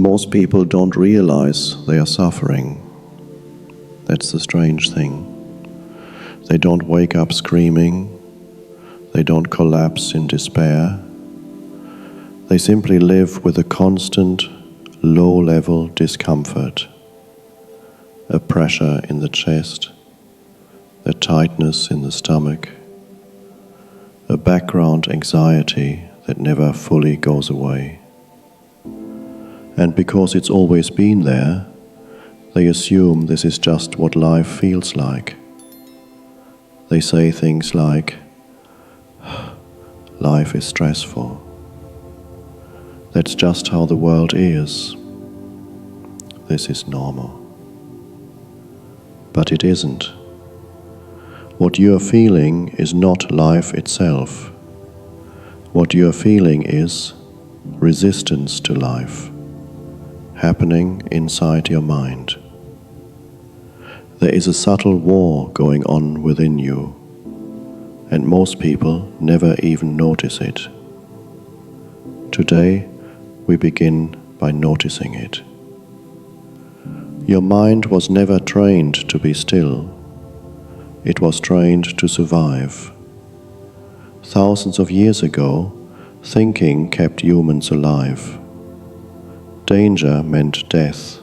Most people don't realize they are suffering. That's the strange thing. They don't wake up screaming. They don't collapse in despair. They simply live with a constant, low-level discomfort, a pressure in the chest, a tightness in the stomach, a background anxiety that never fully goes away. And because it's always been there, they assume this is just what life feels like. They say things like, "Life is stressful. That's just how the world is. This is normal." But it isn't. What you are feeling is not life itself. What you are feeling is resistance to life, happening inside your mind. There is a subtle war going on within you, and most people never even notice it. Today, we begin by noticing it. Your mind was never trained to be still. It was trained to survive. Thousands of years ago, thinking kept humans alive. Danger meant death.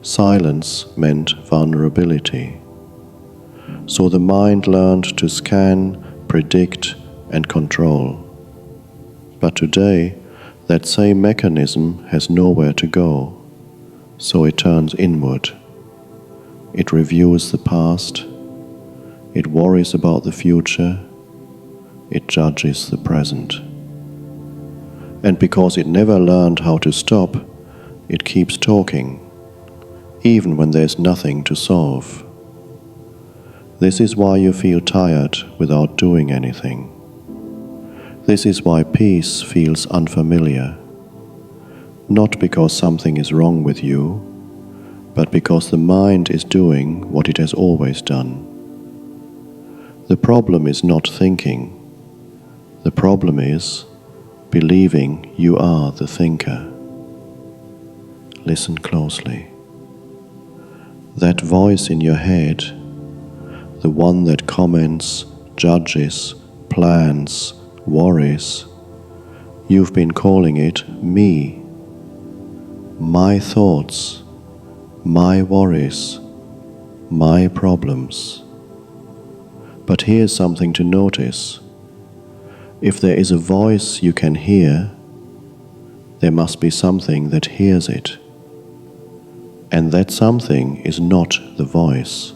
Silence meant vulnerability. So the mind learned to scan, predict, and control. But today, that same mechanism has nowhere to go, so it turns inward. It reviews the past. It worries about the future. It judges the present. And because it never learned how to stop, it keeps talking, even when there's nothing to solve. This is why you feel tired without doing anything. This is why peace feels unfamiliar. Not because something is wrong with you, but because the mind is doing what it has always done. The problem is not thinking. The problem is believing you are the thinker. Listen closely. That voice in your head, the one that comments, judges, plans, worries, you've been calling it me. My thoughts, my worries, my problems. But here's something to notice. If there is a voice you can hear, there must be something that hears it. And that something is not the voice.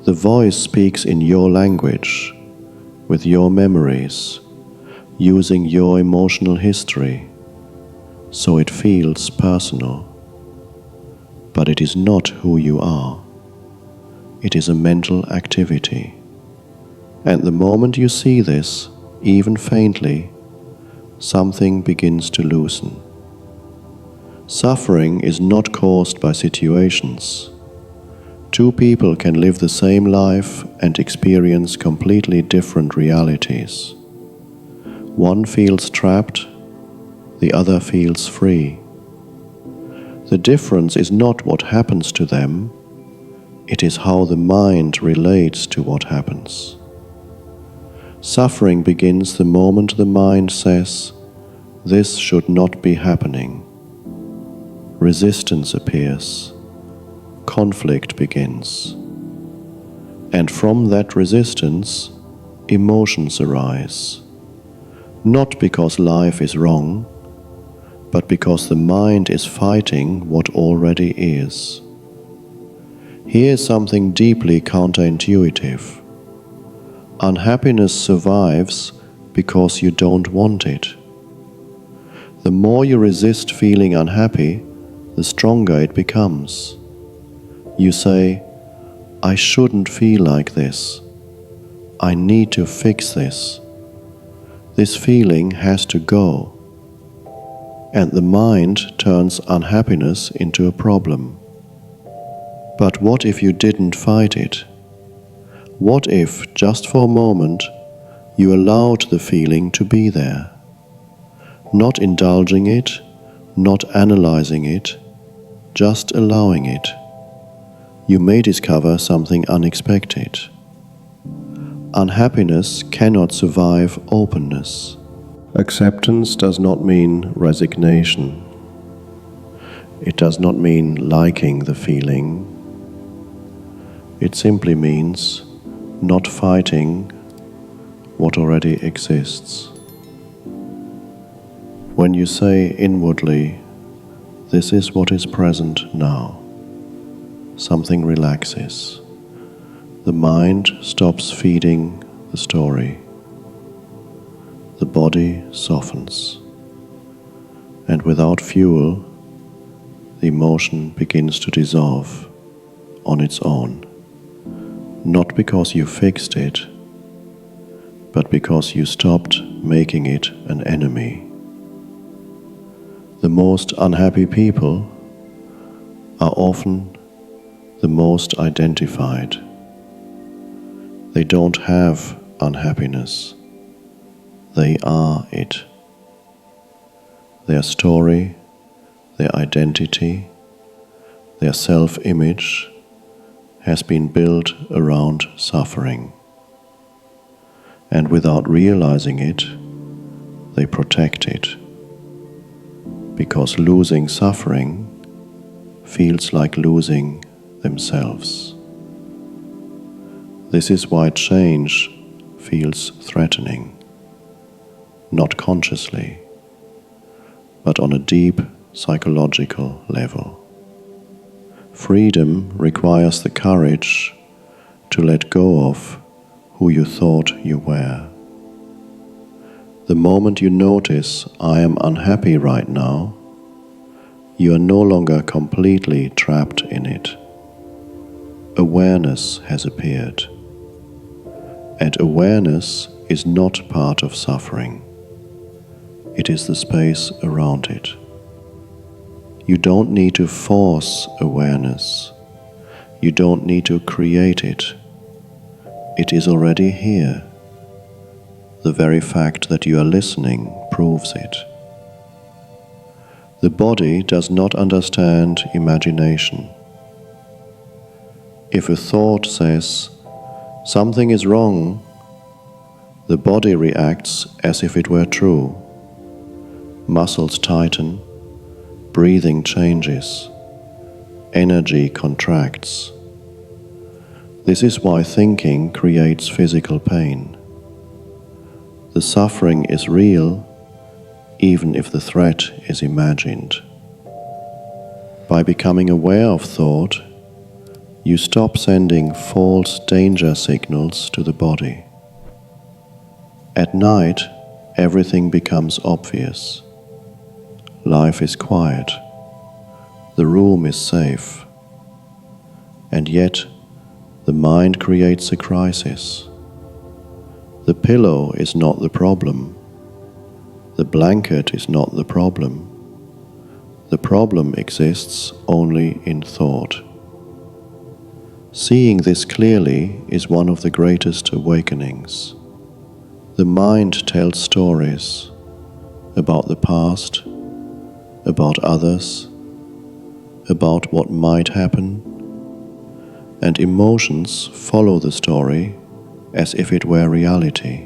The voice speaks in your language, with your memories, using your emotional history, so it feels personal. But it is not who you are. It is a mental activity. And the moment you see this, even faintly, something begins to loosen. Suffering is not caused by situations. Two people can live the same life and experience completely different realities. One feels trapped, the other feels free. The difference is not what happens to them, it is how the mind relates to what happens. Suffering begins the moment the mind says, "This should not be happening." Resistance appears. Conflict begins. And from that resistance, emotions arise. Not because life is wrong, but because the mind is fighting what already is. Here's something deeply counterintuitive. Unhappiness survives because you don't want it. The more you resist feeling unhappy, the stronger it becomes. You say, "I shouldn't feel like this. I need to fix this. This feeling has to go." And the mind turns unhappiness into a problem. But what if you didn't fight it? What if, just for a moment, you allowed the feeling to be there? Not indulging it, not analyzing it, just allowing it, you may discover something unexpected. Unhappiness cannot survive openness. Acceptance does not mean resignation. It does not mean liking the feeling. It simply means not fighting what already exists. When you say inwardly, "This is what is present now," something relaxes. The mind stops feeding the story. The body softens. And without fuel, the emotion begins to dissolve on its own. Not because you fixed it, but because you stopped making it an enemy. The most unhappy people are often the most identified. They don't have unhappiness. They are it. Their story, their identity, their self-image has been built around suffering. And without realizing it, they protect it. Because losing suffering feels like losing themselves. This is why change feels threatening, not consciously, but on a deep psychological level. Freedom requires the courage to let go of who you thought you were. The moment you notice, "I am unhappy right now," you are no longer completely trapped in it. Awareness has appeared. And awareness is not part of suffering. It is the space around it. You don't need to force awareness. You don't need to create it. It is already here. The very fact that you are listening proves it. The body does not understand imagination. If a thought says, "Something is wrong," the body reacts as if it were true. Muscles tighten, breathing changes, energy contracts. This is why thinking creates physical pain. The suffering is real, even if the threat is imagined. By becoming aware of thought, you stop sending false danger signals to the body. At night, everything becomes obvious. Life is quiet. The room is safe. And yet, the mind creates a crisis. The pillow is not the problem. The blanket is not the problem. The problem exists only in thought. Seeing this clearly is one of the greatest awakenings. The mind tells stories about the past, about others, about what might happen, and emotions follow the story as if it were reality.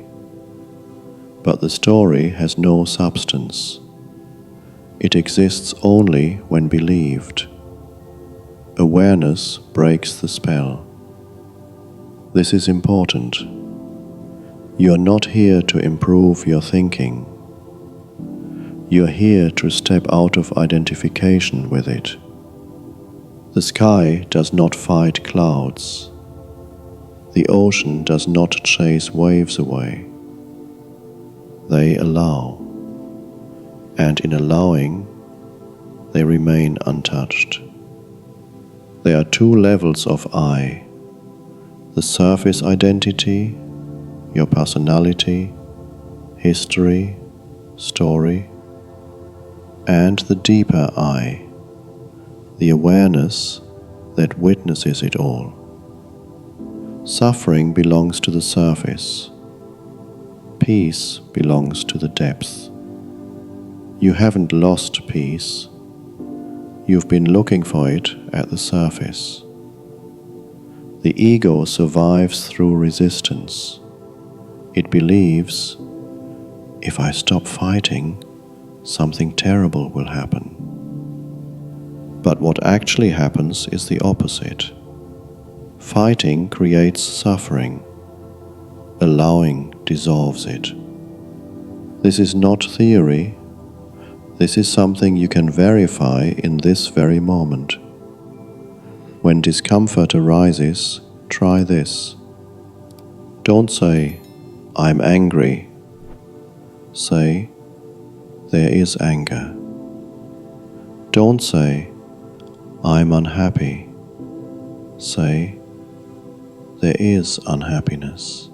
But the story has no substance. It exists only when believed. Awareness breaks the spell. This is important. You are not here to improve your thinking. You are here to step out of identification with it. The sky does not fight clouds. The ocean does not chase waves away. They allow, and in allowing, they remain untouched. There are two levels of I: the surface identity, your personality, history, story, and the deeper I, the awareness that witnesses it all. Suffering belongs to the surface. Peace belongs to the depth. You haven't lost peace. You've been looking for it at the surface. The ego survives through resistance. It believes, if I stop fighting, something terrible will happen. But what actually happens is the opposite. Fighting creates suffering. Allowing dissolves it. This is not theory. This is something you can verify in this very moment. When discomfort arises, try this. Don't say, I'm angry. Say, there is anger. Don't say, I'm unhappy. Say, there is unhappiness.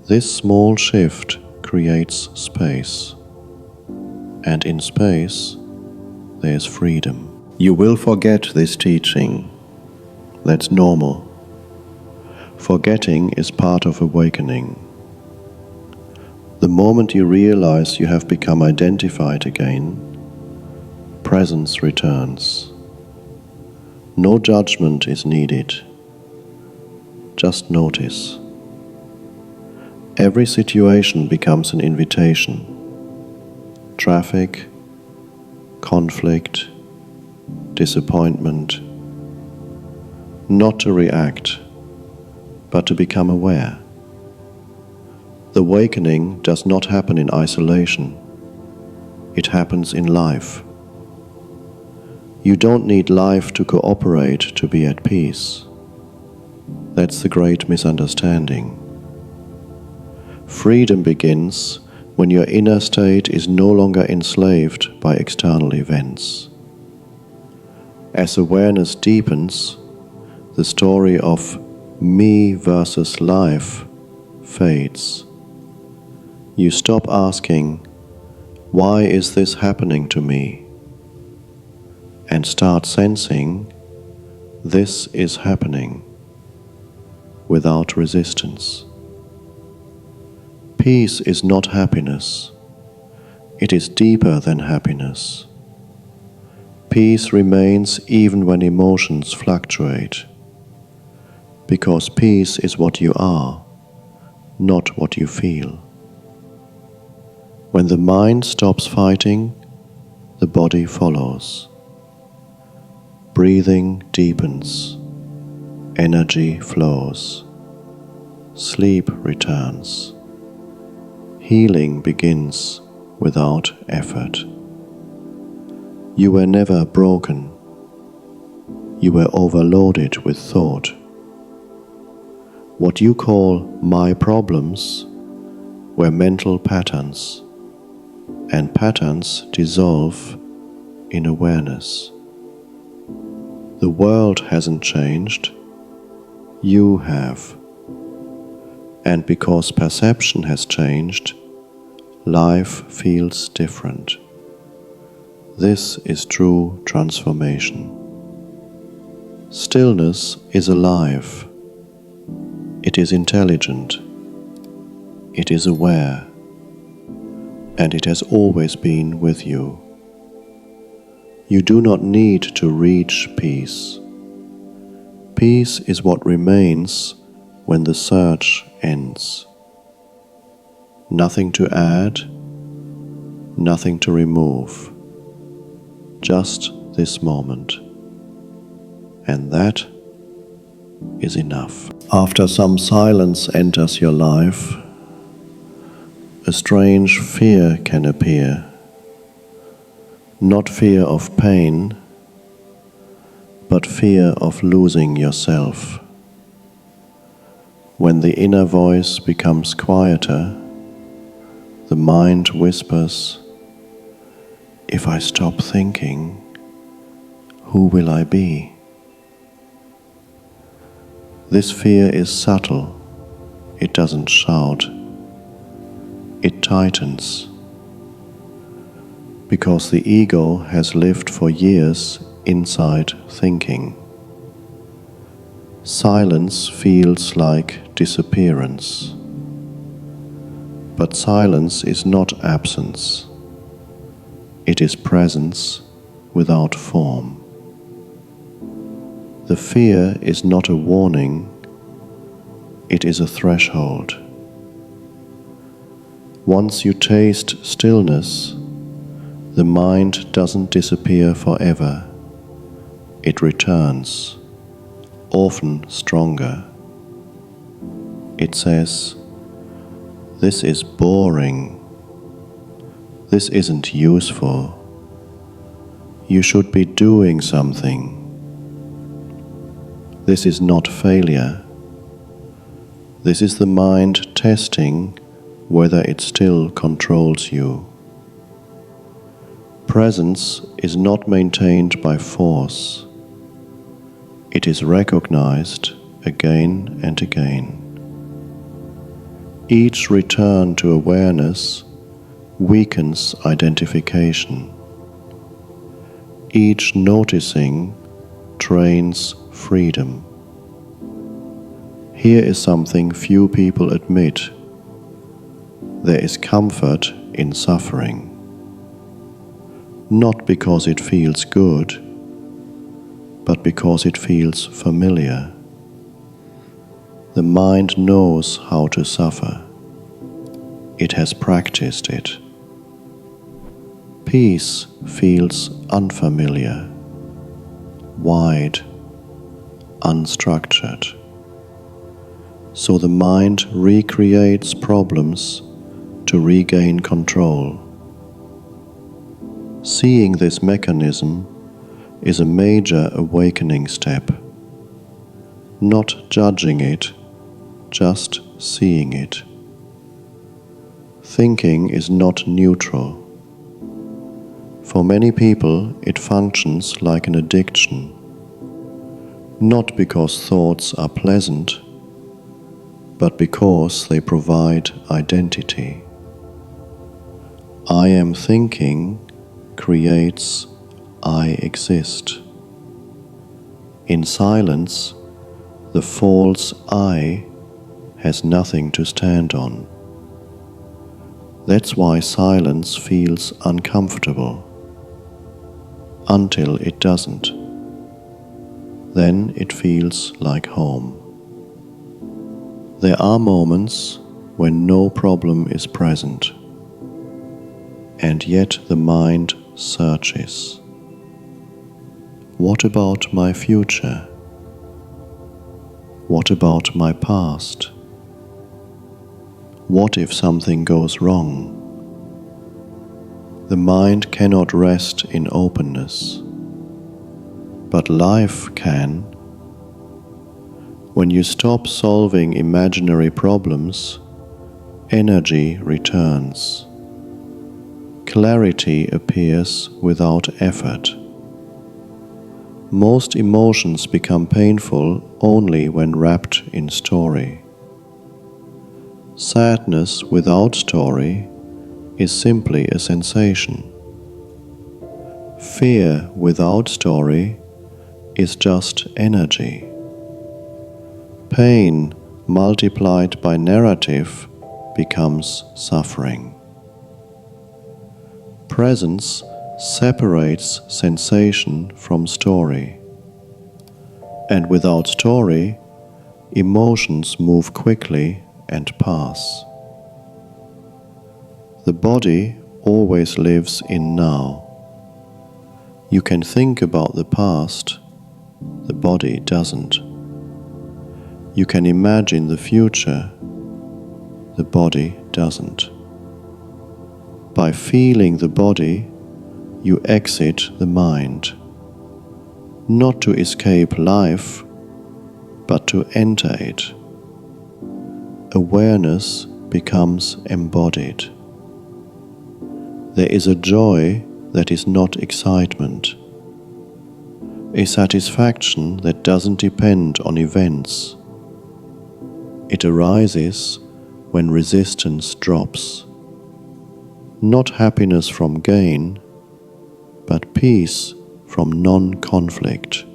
This small shift creates space. And in space, there's freedom. You will forget this teaching. That's normal. Forgetting is part of awakening. The moment you realize you have become identified again, presence returns. No judgment is needed. Just notice. Every situation becomes an invitation. Traffic, conflict, disappointment. Not to react, but to become aware. The awakening does not happen in isolation. It happens in life. You don't need life to cooperate to be at peace. That's the great misunderstanding. Freedom begins when your inner state is no longer enslaved by external events. As awareness deepens, the story of me versus life fades. You stop asking, why is this happening to me? And start sensing, this is happening, without resistance. Peace is not happiness. It is deeper than happiness. Peace remains even when emotions fluctuate, because peace is what you are, not what you feel. When the mind stops fighting, the body follows. Breathing deepens, energy flows, sleep returns. Healing begins without effort. You were never broken. You were overloaded with thought. What you call my problems were mental patterns, and patterns dissolve in awareness. The world hasn't changed. You have. And because perception has changed, life feels different. This is true transformation. Stillness is alive. It is intelligent. It is aware. And it has always been with you. You do not need to reach peace. Peace is what remains when the search ends. Nothing to add, nothing to remove. Just this moment. And that is enough. After some silence enters your life, a strange fear can appear. Not fear of pain, but fear of losing yourself. When the inner voice becomes quieter, the mind whispers, if I stop thinking, who will I be? This fear is subtle. It doesn't shout. It tightens. Because the ego has lived for years inside thinking. Silence feels like disappearance. But silence is not absence. It is presence without form. The fear is not a warning, it is a threshold. Once you taste stillness, the mind doesn't disappear forever. It returns, often stronger. It says, "This is boring. This isn't useful. You should be doing something. This is not failure. This is the mind testing whether it still controls you." Presence is not maintained by force. It is recognized again and again. Each return to awareness weakens identification. Each noticing trains freedom. Here is something few people admit. There is comfort in suffering. Not because it feels good, but because it feels familiar. The mind knows how to suffer. It has practiced it. Peace feels unfamiliar, wide, unstructured. So the mind recreates problems to regain control. Seeing this mechanism is a major awakening step. Not judging it, just seeing it. Thinking is not neutral. For many people, it functions like an addiction. Not because thoughts are pleasant, but because they provide identity. I am thinking creates I exist. In silence, the false I has nothing to stand on. That's why silence feels uncomfortable. Until it doesn't. Then it feels like home. There are moments when no problem is present, and yet the mind searches. What about my future? What about my past? What if something goes wrong? The mind cannot rest in openness, but life can. When you stop solving imaginary problems, energy returns. Clarity appears without effort. Most emotions become painful only when wrapped in story. Sadness without story is simply a sensation. Fear without story is just energy. Pain multiplied by narrative becomes suffering. Presence separates sensation from story. And without story, emotions move quickly and pass. The body always lives in now. You can think about the past, the body doesn't. You can imagine the future, the body doesn't. By feeling the body, you exit the mind, not to escape life, but to enter it. Awareness becomes embodied. There is a joy that is not excitement, a satisfaction that doesn't depend on events. It arises when resistance drops. Not happiness from gain, but peace from non-conflict.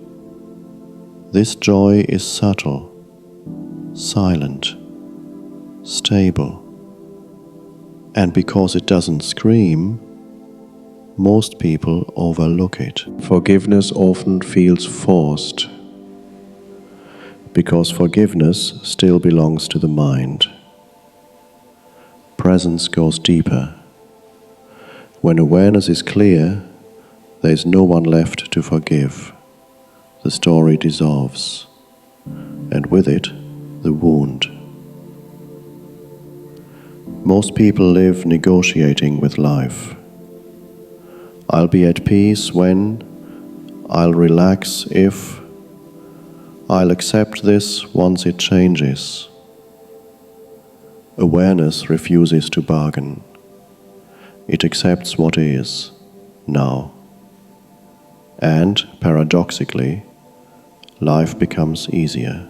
This joy is subtle, silent, stable. And because it doesn't scream, Most people overlook it. Forgiveness often feels forced, because forgiveness still belongs to the mind. Presence goes deeper. When awareness is clear, there is no one left to forgive. The story dissolves, and with it, the wound. Most people live negotiating with life. I'll be at peace when, I'll relax if, I'll accept this once it changes. Awareness refuses to bargain. It accepts what is, now. And, paradoxically, life becomes easier.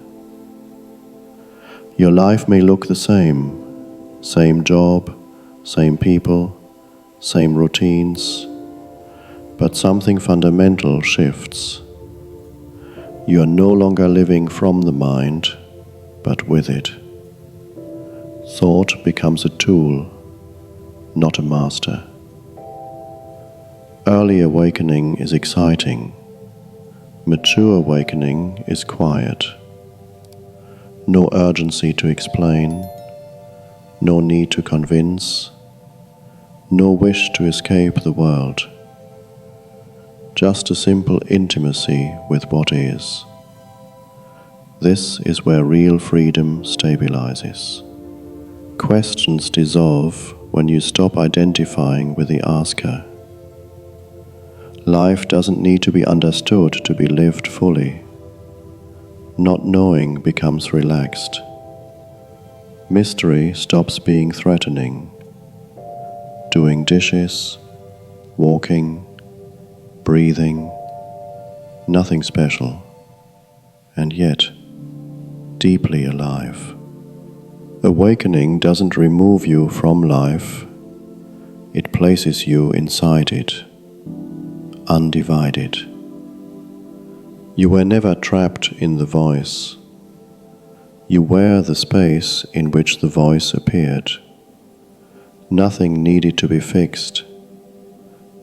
Your life may look the same job, same people, same routines, but something fundamental shifts. You are no longer living from the mind, but with it. Thought becomes a tool, not a master. Early awakening is exciting. Mature awakening is quiet. No urgency to explain, no need to convince, no wish to escape the world. Just a simple intimacy with what is. This is where real freedom stabilizes. Questions dissolve when you stop identifying with the asker. Life doesn't need to be understood to be lived fully. Not knowing becomes relaxed. Mystery stops being threatening. Doing dishes, walking, breathing, nothing special, and yet deeply alive. Awakening doesn't remove you from life, it places you inside it, undivided. You were never trapped in the voice. You were the space in which the voice appeared. Nothing needed to be fixed.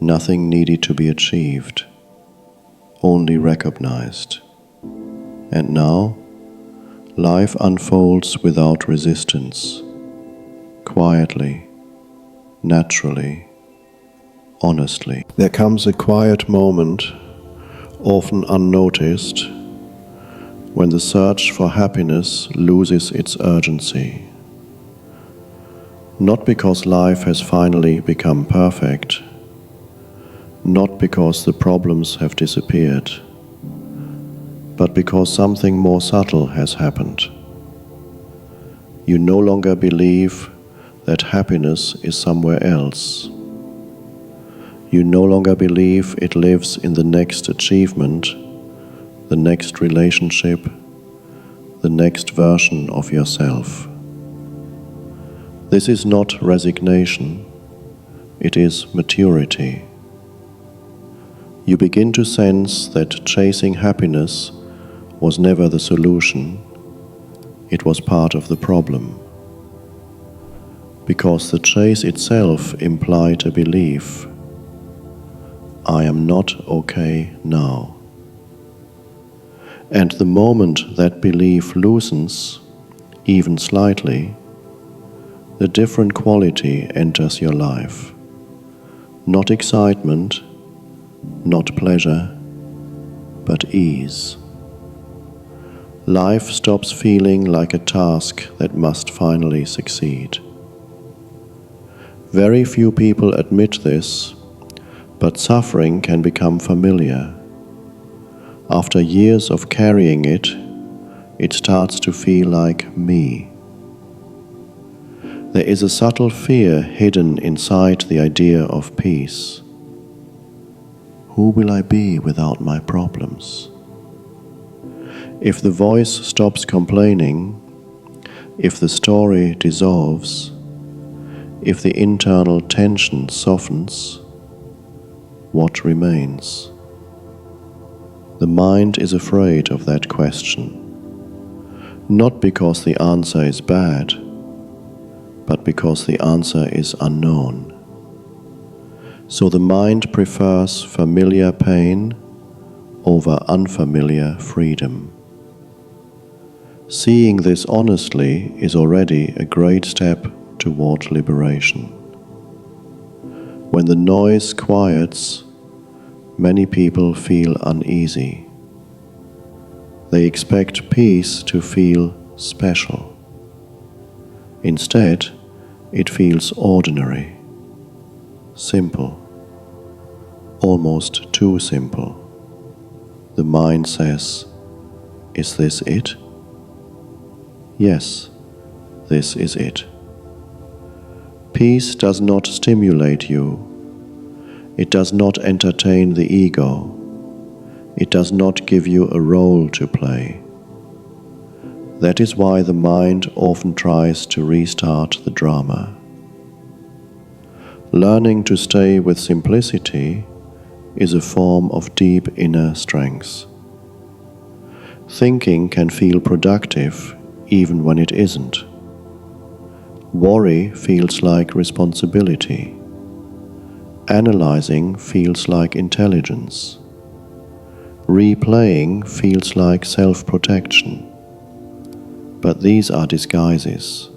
Nothing needed to be achieved, only recognized. And now, life unfolds without resistance, quietly, naturally, honestly. There comes a quiet moment, often unnoticed, when the search for happiness loses its urgency. Not because life has finally become perfect, not because the problems have disappeared, but because something more subtle has happened. You no longer believe that happiness is somewhere else. You no longer believe it lives in the next achievement, the next relationship, the next version of yourself. This is not resignation, it is maturity. You begin to sense that chasing happiness was never the solution, it was part of the problem. Because the chase itself implied a belief, I am not okay now. And the moment that belief loosens, even slightly, a different quality enters your life. Not excitement, not pleasure, but ease. Life stops feeling like a task that must finally succeed. Very few people admit this, but suffering can become familiar. After years of carrying it, it starts to feel like me. There is a subtle fear hidden inside the idea of peace. Who will I be without my problems? If the voice stops complaining, if the story dissolves, if the internal tension softens, what remains? The mind is afraid of that question, not because the answer is bad, but because the answer is unknown. So the mind prefers familiar pain over unfamiliar freedom. Seeing this honestly is already a great step toward liberation. When the noise quiets, many people feel uneasy. They expect peace to feel special. Instead, it feels ordinary, simple, almost too simple. The mind says, "Is this it?" Yes, this is it. Peace does not stimulate you. It does not entertain the ego. It does not give you a role to play. That is why the mind often tries to restart the drama. Learning to stay with simplicity is a form of deep inner strength. Thinking can feel productive even when it isn't. Worry feels like responsibility. Analyzing feels like intelligence. Replaying feels like self-protection. But these are disguises.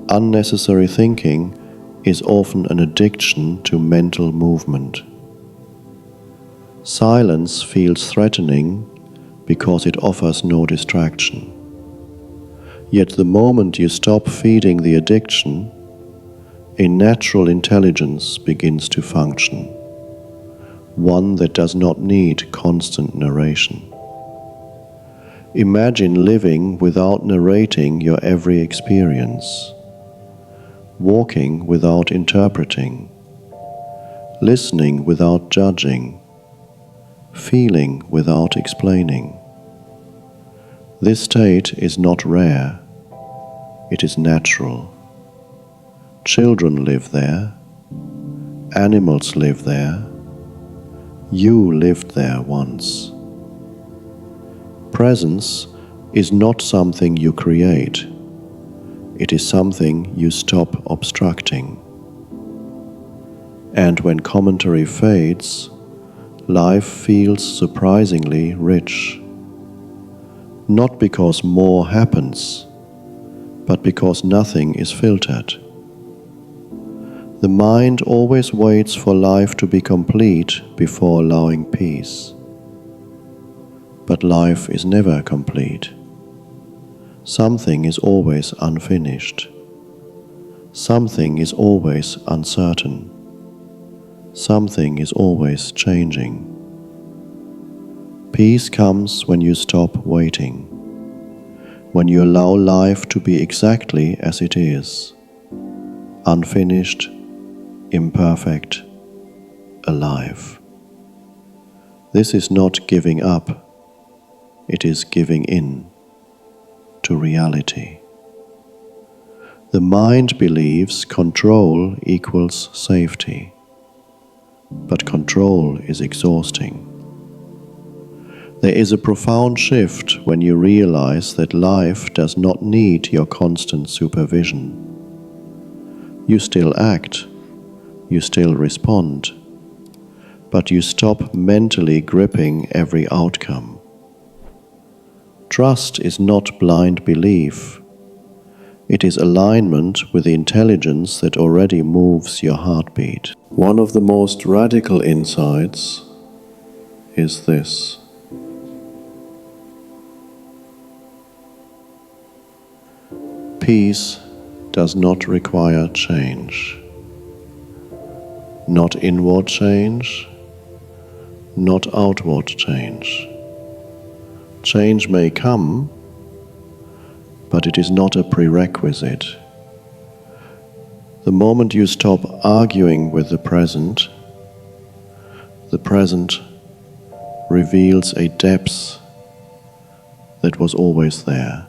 Unnecessary thinking is often an addiction to mental movement. Silence feels threatening because it offers no distraction. Yet the moment you stop feeding the addiction, a natural intelligence begins to function, one that does not need constant narration. Imagine living without narrating your every experience, walking without interpreting, listening without judging, feeling without explaining. This state is not rare, it is natural. Children live there, animals live there, you lived there once. Presence is not something you create, it is something you stop obstructing. And when commentary fades, life feels surprisingly rich. Not because more happens, but because nothing is filtered. The mind always waits for life to be complete before allowing peace. But life is never complete. Something is always unfinished. Something is always uncertain. Something is always changing. Peace comes when you stop waiting, when you allow life to be exactly as it is, unfinished, imperfect, alive. This is not giving up, it is giving in to reality. The mind believes control equals safety, but control is exhausting. There is a profound shift when you realize that life does not need your constant supervision. You still act, you still respond, but you stop mentally gripping every outcome. Trust is not blind belief. It is alignment with the intelligence that already moves your heartbeat. One of the most radical insights is this: peace does not require change. Not inward change, not outward change. Change may come, but it is not a prerequisite. The moment you stop arguing with the present reveals a depth that was always there.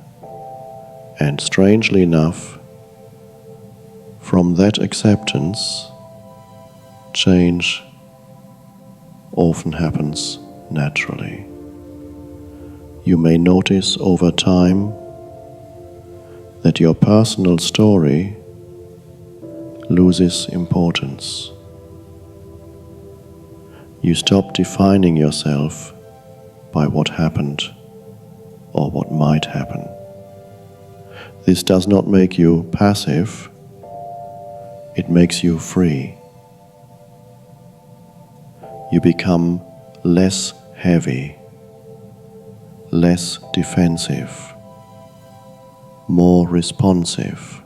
And strangely enough, from that acceptance, change often happens naturally. You may notice over time that your personal story loses importance. You stop defining yourself by what happened or what might happen. This does not make you passive, it makes you free. You become less heavy, less defensive, more responsive.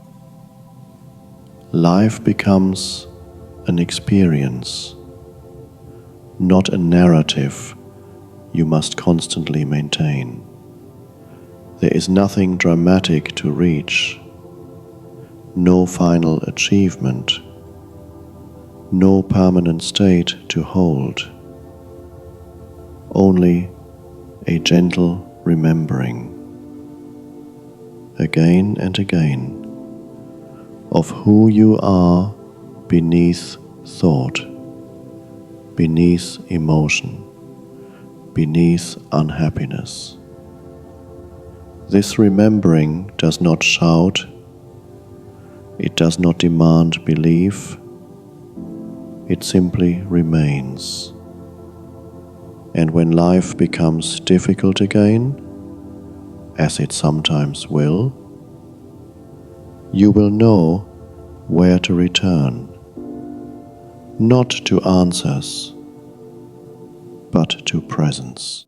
Life becomes an experience, not a narrative you must constantly maintain. There is nothing dramatic to reach, no final achievement, no permanent state to hold, only a gentle remembering, again and again, of who you are beneath thought, beneath emotion, beneath unhappiness. This remembering does not shout, it does not demand belief, it simply remains. And when life becomes difficult again, as it sometimes will, you will know where to return, not to answers, but to presence.